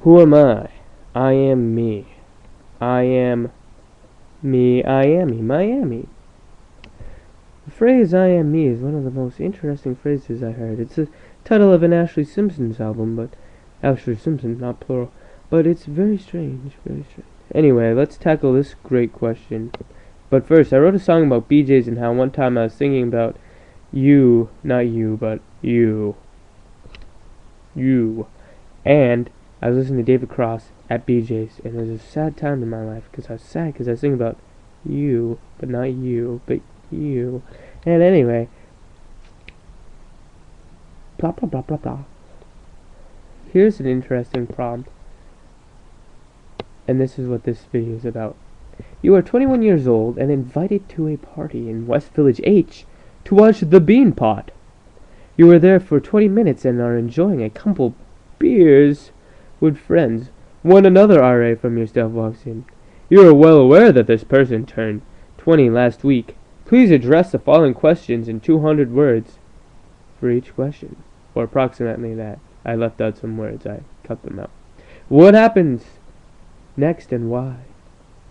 Who am I? I am me. I am me. I am me. Miami. The phrase "I am me" is one of the most interesting phrases I heard. It's the title of an Ashley Simpson's album, but Ashley Simpson, not plural. But it's very strange, very strange. Anyway, let's tackle this great question. But first, I wrote a song about BJ's and how one time I was thinking about you, not you, but you. You. And I was listening to David Cross at BJ's, and it was a sad time in my life, because I was sad, because I was thinking about you, but not you, but you. And anyway, blah blah blah blah blah. Here's an interesting prompt, and this is what this video is about. You are 21 years old and invited to a party in West Village H to watch The Bean Pot. You are there for 20 minutes and are enjoying a couple beers with friends when another RA from your staff walks in. You are well aware that this person turned 20 last week. Please address the following questions in 200 words for each question, or approximately that. I left out some words, I cut them out. What happens next and why?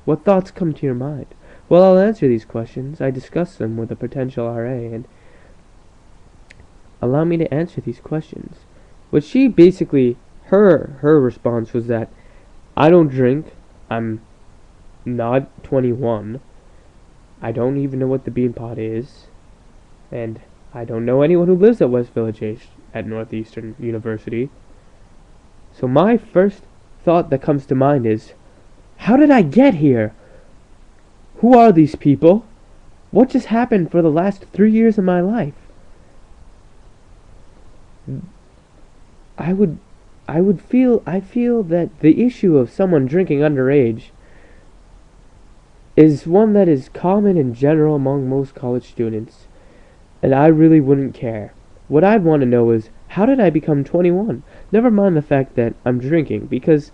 What thoughts come to your mind? Well, I'll answer these questions. I discuss them with a potential RA, and allow me to answer these questions. What she basically, her response was that I don't drink, I'm not 21, I don't even know what the Bean Pot is, and I don't know anyone who lives at West Village H at Northeastern University. So my first thought that comes to mind is, how did I get here? Who are these people? What just happened for the last 3 years of my life? I feel that the issue of someone drinking underage is one that is common in general among most college students, and I really wouldn't care. What I'd want to know is, how did I become 21? Never mind the fact that I'm drinking, because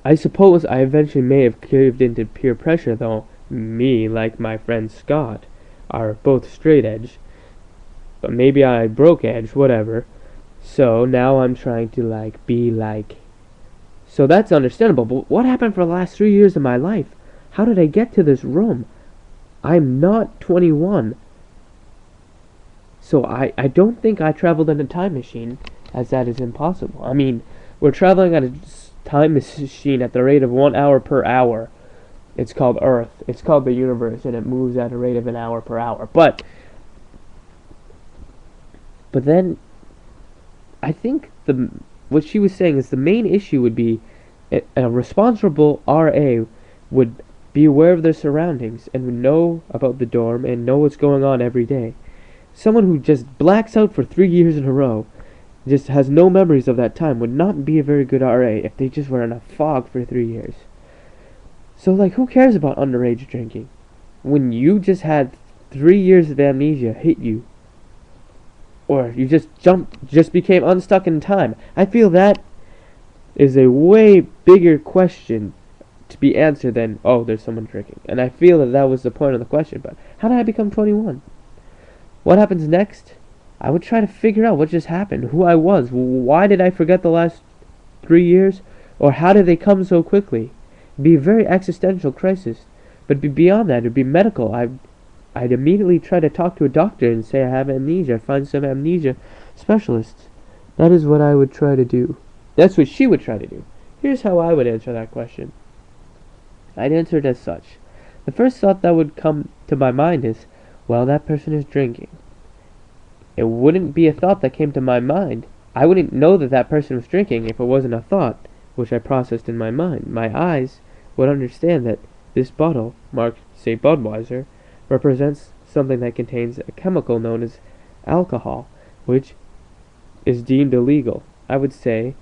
I suppose I eventually may have caved into peer pressure, though me, like my friend Scott, are both straight edge. But maybe I broke edge, whatever. So now I'm trying to be like. So that's understandable, but what happened for the last 3 years of my life? How did I get to this room? I'm not 21. So I don't think I traveled in a time machine, as that is impossible. I mean, we're traveling at a time machine at the rate of 1 hour per hour. It's called Earth. It's called the universe, and it moves at a rate of 1 hour per hour. But then, I think what she was saying is the main issue would be a responsible RA would be aware of their surroundings and would know about the dorm and know what's going on every day. Someone who just blacks out for 3 years in a row, just has no memories of that time, would not be a very good RA if they just were in a fog for 3 years. So, who cares about underage drinking when you just had 3 years of amnesia hit you? Or you just became unstuck in time? I feel that is a way bigger question to be answered than, oh, there's someone drinking. And I feel that was the point of the question. But how did I become 21? What happens next? I would try to figure out what just happened, who I was, why did I forget the last 3 years, or how did they come so quickly? It'd be a very existential crisis. But beyond that, it'd be medical. I'd immediately try to talk to a doctor and say I have amnesia, find some amnesia specialists. That is what I would try to do. That's what she would try to do. Here's how I would answer that question. I'd answer it as such. The first thought that would come to my mind is, well, that person is drinking. It wouldn't be a thought that came to my mind. I wouldn't know that that person was drinking if it wasn't a thought, which I processed in my mind. My eyes would understand that this bottle, marked, say, Budweiser, represents something that contains a chemical known as alcohol, which is deemed illegal. I would say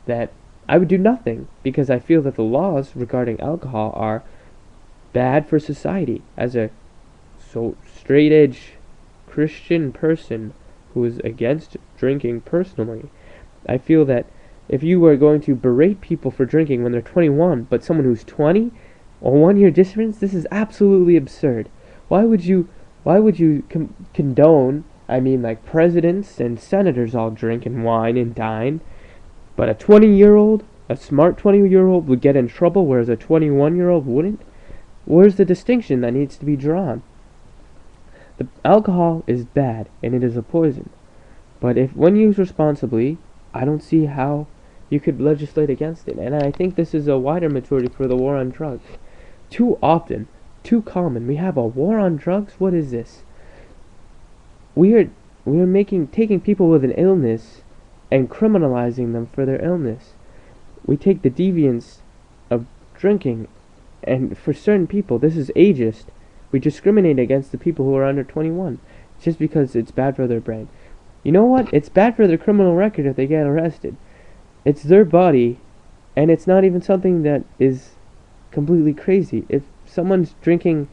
that I would do nothing, because I feel that the laws regarding alcohol are bad for society. As a straight-edge Christian person who is against drinking personally, I feel that if you are going to berate people for drinking when they're 21, but someone who's 20, or 1 year difference, this is absolutely absurd. Why would you condone, presidents and senators all drink and wine and dine, But a 20-year-old, a smart 20-year-old would get in trouble, whereas a 21-year-old wouldn't. Where's the distinction that needs to be drawn? The alcohol is bad, and it is a poison. But if when used responsibly, I don't see how you could legislate against it. And I think this is a wider majority for the war on drugs. Too often, too common, we have a war on drugs. What is this? We are taking people with an illness and criminalizing them for their illness. We take the deviance of drinking, and for certain people, this is ageist. We discriminate against the people who are under 21 just because it's bad for their brain. You know what? It's bad for their criminal record if they get arrested. It's their body, and it's not even something that is completely crazy. If someone's drinking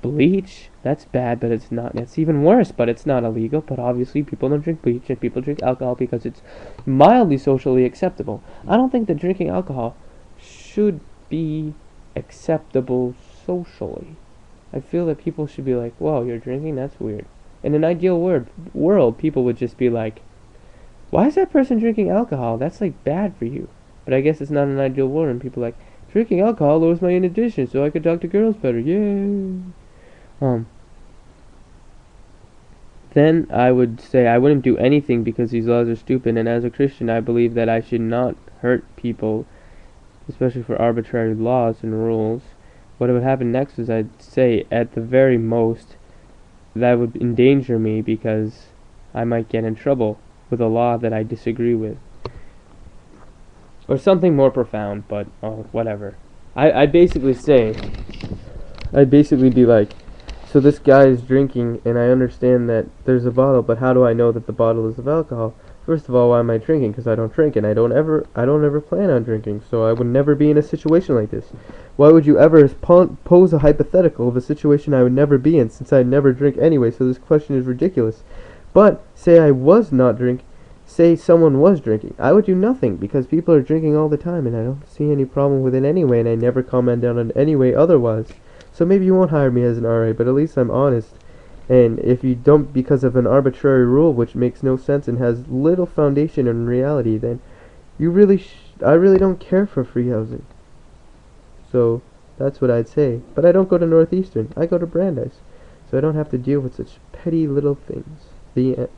bleach, that's bad, but it's not. It's even worse, but it's not illegal. But obviously, people don't drink bleach, and people drink alcohol because it's mildly socially acceptable. I don't think that drinking alcohol should be acceptable socially. I feel that people should be like, "Whoa, you're drinking? That's weird." In an ideal world, people would just be like, "Why is that person drinking alcohol? That's like bad for you." But I guess it's not an ideal world, and people are like, "Drinking alcohol lowers my inhibition, so I could talk to girls better. Yay!" Then I would say I wouldn't do anything because these laws are stupid, and as a Christian, I believe that I should not hurt people, especially for arbitrary laws and rules. What would happen next is I'd say, at the very most, that would endanger me because I might get in trouble with a law that I disagree with. Or something more profound, but whatever. I'd basically be like, so this guy is drinking, and I understand that there's a bottle, but how do I know that the bottle is of alcohol? First of all, why am I drinking? Because I don't drink, and I don't ever plan on drinking, so I would never be in a situation like this. Why would you ever pose a hypothetical of a situation I would never be in, since I never drink anyway, so this question is ridiculous. But, say someone was drinking, I would do nothing, because people are drinking all the time, and I don't see any problem with it anyway, and I never comment on it anyway otherwise. So maybe you won't hire me as an RA, but at least I'm honest. And if you don't because of an arbitrary rule which makes no sense and has little foundation in reality, then I really don't care for free housing. So that's what I'd say. But I don't go to Northeastern. I go to Brandeis. So I don't have to deal with such petty little things. The end.